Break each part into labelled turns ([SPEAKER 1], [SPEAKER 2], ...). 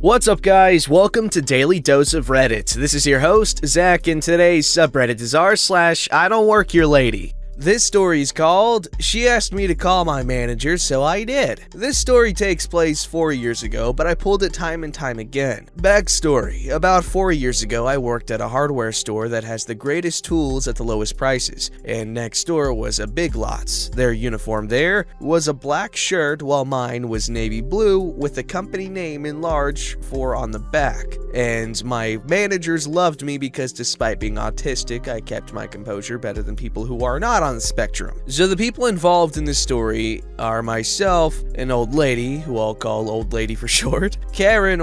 [SPEAKER 1] What's up, guys? Welcome to Daily Dose of Reddit. This is your host, Zach, and today's subreddit is r/IDontWorkHereLady. This story is called, "She Asked Me to Call My Manager, So I Did." This story takes place 4 years ago, but I pulled it time and time again. Backstory: about 4 years ago, I worked at a hardware store that has the greatest tools at the lowest prices, and next door was a Big Lots. Their uniform there was a black shirt, while mine was navy blue with the company name in large on the back. And my managers loved me because despite being autistic, I kept my composure better than people who are not on the spectrum. So the people involved in this story are myself, an old lady, who I'll call Old Lady for short, Karen,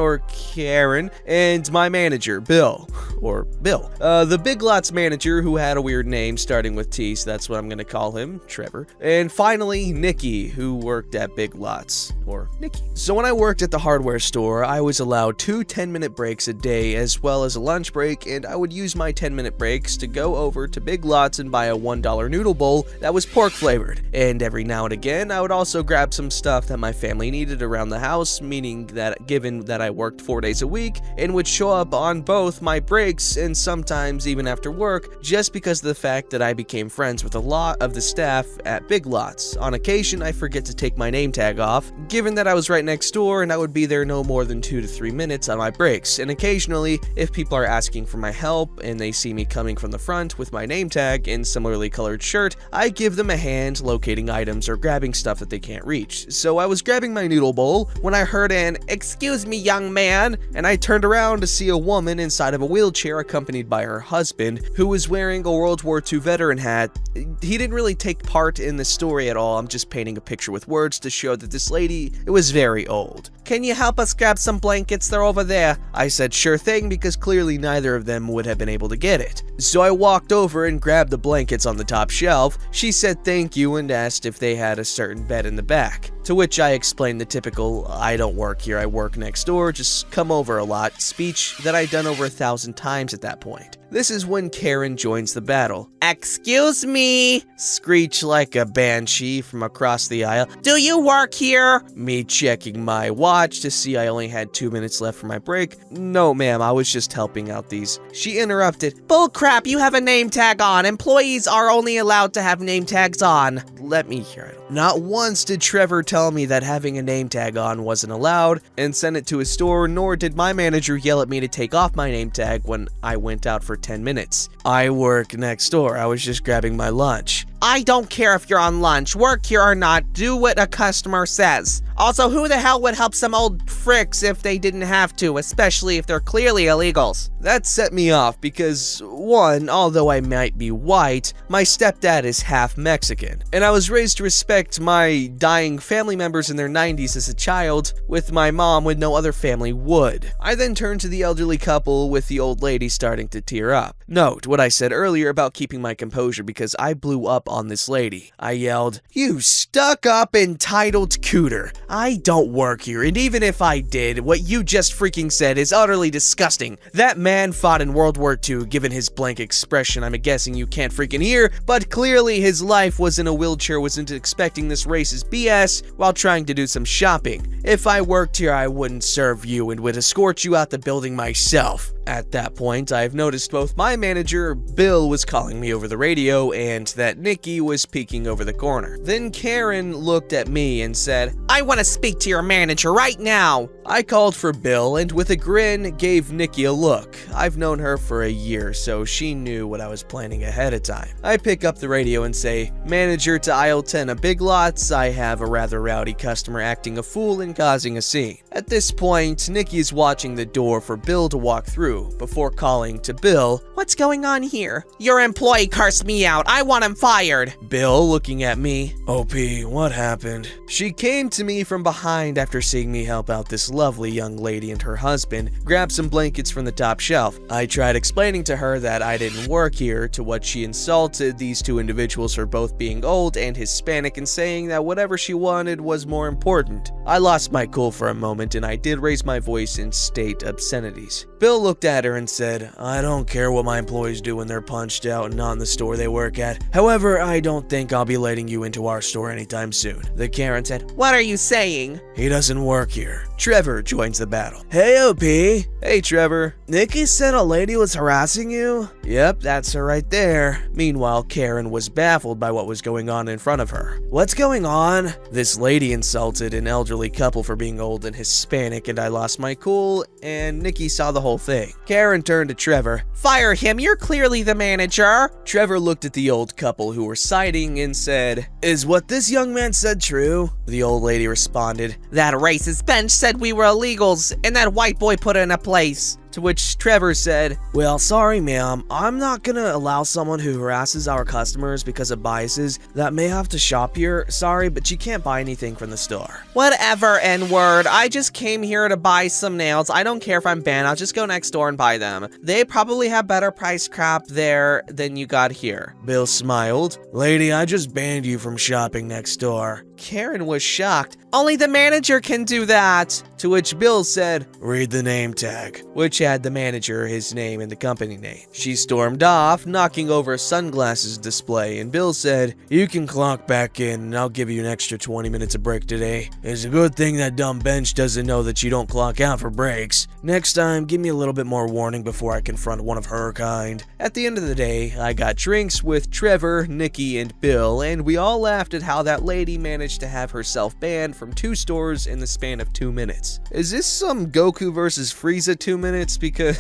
[SPEAKER 1] and my manager, Bill, or Bill. The Big Lots manager, who had a weird name starting with T, so that's what I'm gonna call him, Trevor. And finally, Nikki, who worked at Big Lots, or Nikki. So when I worked at the hardware store, I was allowed 2 10-minute breaks a day as well as a lunch break, and I would use my 10-minute breaks to go over to Big Lots and buy a $1 noodle bowl that was pork flavored. And every now and again, I would also grab some stuff that my family needed around the house, meaning that given that I worked 4 days a week and would show up on both my breaks and sometimes even after work, just because of the fact that I became friends with a lot of the staff at Big Lots. On occasion, I forget to take my name tag off, given that I was right next door and I would be there no more than 2 to 3 minutes on my breaks. And occasionally, if people are asking for my help and they see me coming from the front with my name tag and similarly colored shirt, I give them a hand locating items or grabbing stuff that they can't reach. So I was grabbing my noodle bowl when I heard an "Excuse me, young man," and I turned around to see a woman inside of a wheelchair accompanied by her husband, who was wearing a World War II veteran hat. He didn't really take part in the story at all. I'm just painting a picture with words to show that this lady was very old. "Can you help us grab some blankets? They're over there." I said sure thing, because clearly neither of them would have been able to get it. So I walked over and grabbed the blankets on the top shelf. She said thank you and asked if they had a certain bed in the back. To which I explained the typical "I don't work here, I work next door, just come over a lot" speech that I'd done over 1,000 times at that point. This is when Karen joins the battle. "Excuse me," screech like a banshee from across the aisle. "Do you work here?" Me checking my watch to see I only had 2 minutes left for my break. "No, ma'am, I was just helping out these." She interrupted. "Bull crap, you have a name tag on. Employees are only allowed to have name tags on." Let me hear it. Not once did Trevor tell me that having a name tag on wasn't allowed and send it to his store, nor did my manager yell at me to take off my name tag when I went out for 10 minutes. I work next door. I was just grabbing my lunch. "I don't care if you're on lunch, work here or not, do what a customer says. Also, who the hell would help some old fricks if they didn't have to, especially if they're clearly illegals?" That set me off because, one, although I might be white, my stepdad is half Mexican, and I was raised to respect my dying family members in their 90s as a child, with my mom when no other family would. I then turned to the elderly couple with the old lady starting to tear up. Note what I said earlier about keeping my composure, because I blew up on this lady. I yelled, "You stuck-up entitled cooter. I don't work here, and even if I did, what you just freaking said is utterly disgusting. That man fought in World War II, given his blank expression I'm guessing you can't freaking hear, but clearly his life was in a wheelchair, wasn't expecting this racist BS while trying to do some shopping. If I worked here, I wouldn't serve you and would escort you out the building myself." At that point, I've noticed both my manager, Bill, was calling me over the radio, and that Nikki was peeking over the corner. Then Karen looked at me and said, "I want to speak to your manager right now." I called for Bill, and with a grin, gave Nikki a look. I've known her for a year, so she knew what I was planning ahead of time. I pick up the radio and say, "Manager to aisle 10 of Big Lots, I have a rather rowdy customer acting a fool and causing a scene." At this point, Nikki is watching the door for Bill to walk through, before calling to Bill, "What's going on here?" "Your employee cursed me out. I want him fired." Bill looking at me, "OP, what happened?" She came to me from behind after seeing me help out this lovely young lady and her husband grab some blankets from the top shelf. I tried explaining to her that I didn't work here, to what she insulted these two individuals for both being old and Hispanic and saying that whatever she wanted was more important. I lost my cool for a moment and I did raise my voice and state obscenities. Bill looked at her and said, "I don't care what my employees do when they're punched out and not in the store they work at. However, I don't think I'll be letting you into our store anytime soon." The Karen said, "What are you saying?" "He doesn't work here." Trevor joins the battle. "Hey, OP." "Hey, Trevor. Nikki said a lady was harassing you?" "Yep, that's her right there." Meanwhile, Karen was baffled by what was going on in front of her. "What's going on?" "This lady insulted an elderly couple for being old and Hispanic, and I lost my cool, and Nikki saw the whole thing." Karen turned to Trevor. "Fire him, you're clearly the manager." Trevor looked at the old couple who were siding and said, "Is what this young man said true?" The old lady responded, "That racist bench said we were illegals, and that white boy put it in a place." To which Trevor said, "Well, sorry ma'am, I'm not gonna allow someone who harasses our customers because of biases that may have to shop here. Sorry, but you can't buy anything from the store." "Whatever, N-word. I just came here to buy some nails. I don't care if I'm banned. I'll just go next door and buy them. They probably have better price crap there than you got here." Bill smiled. "Lady, I just banned you from shopping next door." Karen was shocked. "Only the manager can do that." To which Bill said, "Read the name tag," which had the manager, his name, and the company name. She stormed off, knocking over a sunglasses display, and Bill said, "You can clock back in, and I'll give you an extra 20 minutes of break today. It's a good thing that dumb bench doesn't know that you don't clock out for breaks. Next time, give me a little bit more warning before I confront one of her kind." At the end of the day, I got drinks with Trevor, Nikki, and Bill, and we all laughed at how that lady managed to have herself banned from 2 stores in the span of 2 minutes. Is this some Goku versus Frieza 2 minutes? Because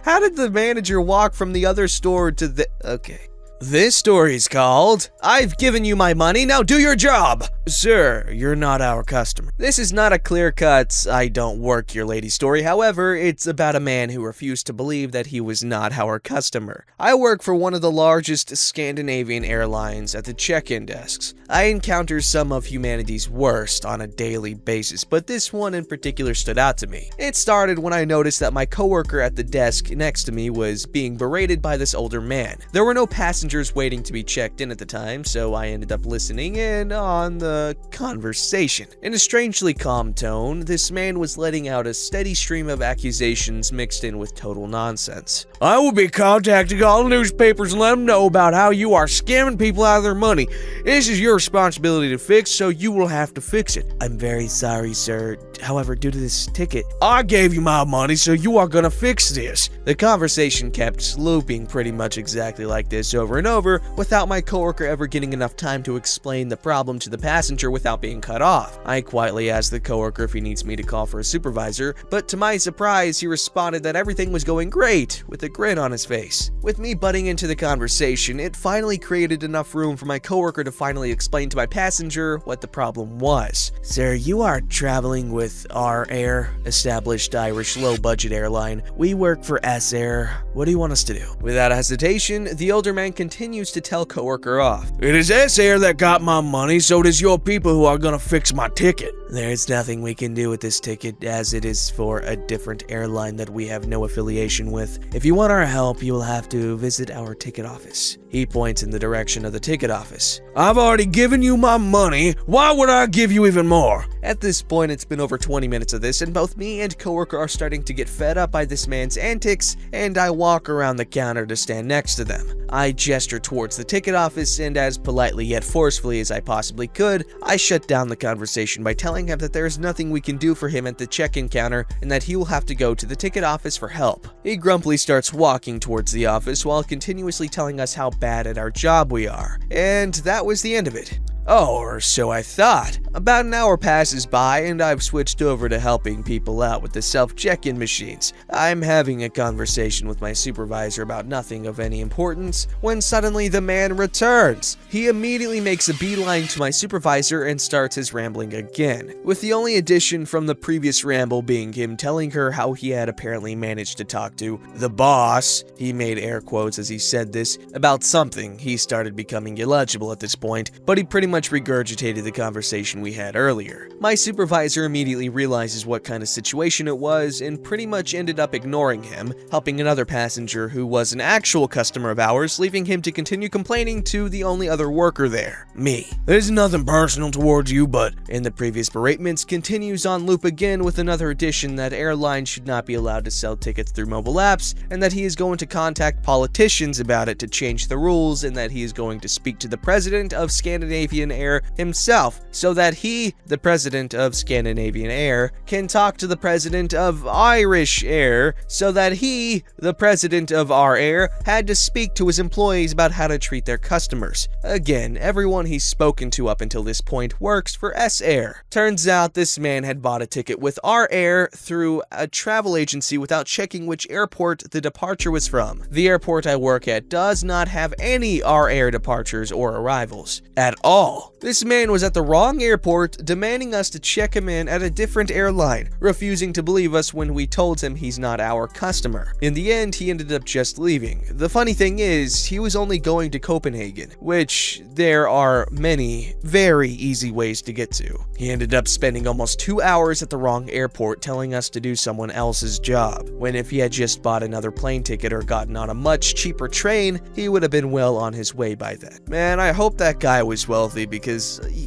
[SPEAKER 1] how did the manager walk from the other store to the... Okay. This story's called, "I've given you my money, now do your job." "Sir, you're not our customer." This is not a clear-cut, "I don't work your lady" story. However, it's about a man who refused to believe that he was not our customer. I work for one of the largest Scandinavian airlines at the check-in desks. I encounter some of humanity's worst on a daily basis, but this one in particular stood out to me. It started when I noticed that my coworker at the desk next to me was being berated by this older man. There were no passengers waiting to be checked in at the time, so I ended up listening in on the conversation. In a strangely calm tone, this man was letting out a steady stream of accusations mixed in with total nonsense. "I will be contacting all the newspapers and let them know about how you are scamming people out of their money. This is your responsibility to fix, so you will have to fix it." "I'm very sorry, sir. However, due to this ticket..." "I gave you my money, so you are gonna fix this." The conversation kept looping pretty much exactly like this over and over, without my coworker ever getting enough time to explain the problem to the passenger without being cut off. I quietly asked the coworker if he needs me to call for a supervisor, but to my surprise, he responded that everything was going great, with a grin on his face. With me butting into the conversation, it finally created enough room for my coworker to finally explain to my passenger what the problem was. "Sir, you are traveling with our Air, established Irish low-budget airline. We work for S Air. What do you want us to do?" Without hesitation, the older man continues to tell coworker off. "It is S Air that got my money, so it is your people who are gonna fix my ticket." "There's nothing we can do with this ticket, as it is for a different airline that we have no affiliation with. If you want our help, you will have to visit our ticket office." He points in the direction of the ticket office. "I've already given you my money. Why would I give you even more?" At this point, it's been over 20 minutes of this, and both me and coworker are starting to get fed up by this man's antics, and I walk around the counter to stand next to them. I gesture towards the ticket office, and as politely yet forcefully as I possibly could, I shut down the conversation by telling him that there is nothing we can do for him at the check-in counter, and that he will have to go to the ticket office for help. He grumpily starts walking towards the office while continuously telling us how bad at our job we are, and that was the end of it. Oh, or so I thought. About an hour passes by, and I've switched over to helping people out with the self-check-in machines. I'm having a conversation with my supervisor about nothing of any importance, when suddenly the man returns. He immediately makes a beeline to my supervisor and starts his rambling again, with the only addition from the previous ramble being him telling her how he had apparently managed to talk to the boss, he made air quotes as he said this, about something. He started becoming illegible at this point, but he pretty much much regurgitated the conversation we had earlier. My supervisor immediately realizes what kind of situation it was and pretty much ended up ignoring him, helping another passenger who was an actual customer of ours, leaving him to continue complaining to the only other worker there, me. There's nothing personal towards you, but... And the previous beratements continues on loop again with another addition that airlines should not be allowed to sell tickets through mobile apps, and that he is going to contact politicians about it to change the rules, and that he is going to speak to the president of Scandinavian Air himself, so that he, the president of Scandinavian Air, can talk to the president of Irish Air, so that he, the president of our air, had to speak to his employees about how to treat their customers. Again, everyone he's spoken to up until this point works for S-Air. Turns out this man had bought a ticket with our air through a travel agency without checking which airport the departure was from. The airport I work at does not have any our air departures or arrivals at all. This man was at the wrong airport, demanding us to check him in at a different airline, refusing to believe us when we told him he's not our customer. In the end, he ended up just leaving. The funny thing is, he was only going to Copenhagen, which there are many very easy ways to get to. He ended up spending almost 2 hours at the wrong airport telling us to do someone else's job, when if he had just bought another plane ticket or gotten on a much cheaper train, he would have been well on his way by then. Man, I hope that guy was wealthy, because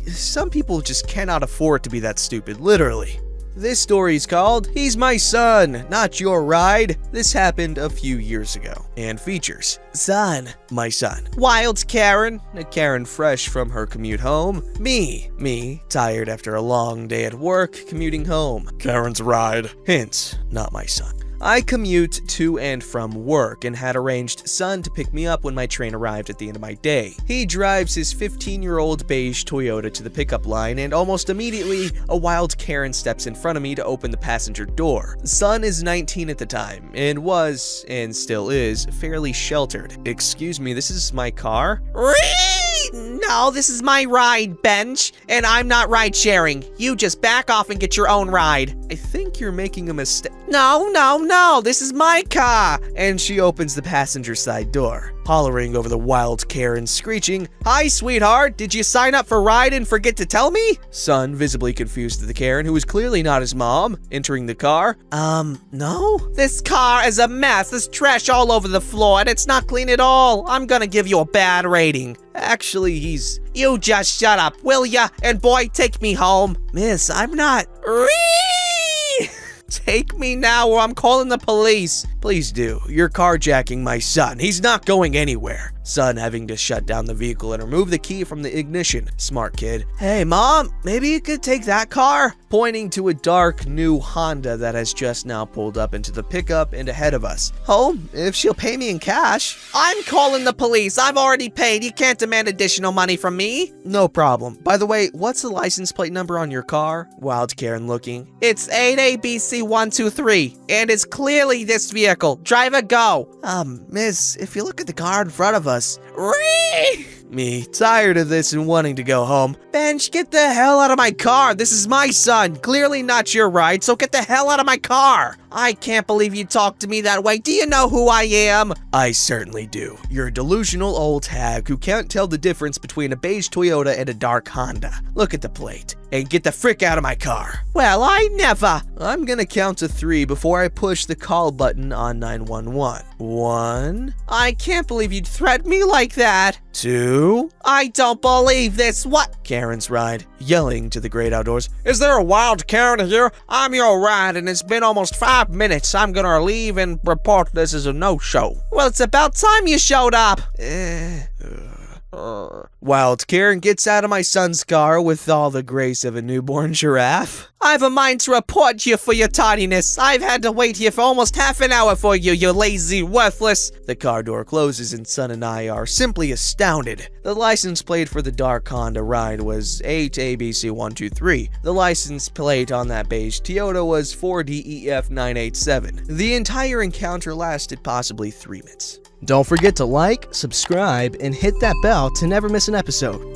[SPEAKER 1] some people just cannot afford to be that stupid, literally. This story is called He's My Son, Not Your Ride. This happened a few years ago, and features Son, my son. Wild Karen, a Karen fresh from her commute home. Me, tired after a long day at work, commuting home. Karen's ride. Hence, not my son. I commute to and from work and had arranged Son to pick me up when my train arrived at the end of my day. He drives his 15-year-old beige Toyota to the pickup line, and almost immediately, a wild Karen steps in front of me to open the passenger door. Son is 19 at the time, and was, and still is, fairly sheltered. Excuse me, this is my car? No, this is my ride, bench, and I'm not ride sharing. You just back off and get your own ride. I think you're making a mistake. No, this is my car. And she opens the passenger side door, hollering over the wild Karen, screeching, "Hi, sweetheart, did you sign up for ride and forget to tell me?" Son, visibly confused at the Karen, who was clearly not his mom, entering the car. No? This car is a mess. There's trash all over the floor, and it's not clean at all. I'm gonna give you a bad rating. Actually, he's... You just shut up, will ya? And boy, take me home. Miss, I'm not... Take me now or I'm calling the police. Please do. You're carjacking my son. He's not going anywhere. Son having to shut down the vehicle and remove the key from the ignition. Smart kid. Hey, Mom, maybe you could take that car? Pointing to a dark, new Honda that has just now pulled up into the pickup and ahead of us. Home, if she'll pay me in cash. I'm calling the police. I've already paid. You can't demand additional money from me. No problem. By the way, what's the license plate number on your car? Wild Karen looking. It's 8ABC123, and it's clearly this vehicle. Driver, go. Miss, if you look at the car in front of us. Me, tired of this and wanting to go home. Bench, get the hell out of my car. This is my son. Clearly not your ride, so get the hell out of my car. I can't believe you talk to me that way. Do you know who I am? I certainly do. You're a delusional old hag who can't tell the difference between a beige Toyota and a dark Honda. Look at the plate and get the frick out of my car. Well, I never. I'm gonna count to 3 before I push the call button on 911. 1. I can't believe you'd threaten me like that. 2. I don't believe this. What? Karen's ride, yelling to the great outdoors. Is there a wild Karen here? I'm your ride, and it's been almost 5 minutes. I'm gonna leave and report this as a no-show. Well, it's about time you showed up. Wild Karen gets out of my son's car with all the grace of a newborn giraffe. I have a mind to report you for your tardiness. I've had to wait here for almost half an hour for you, you lazy worthless. The car door closes and Son and I are simply astounded. The license plate for the dark Honda ride was 8ABC123. The license plate on that beige Toyota was 4DEF987. The entire encounter lasted possibly 3 minutes. Don't forget to like, subscribe, and hit that bell to never miss an episode.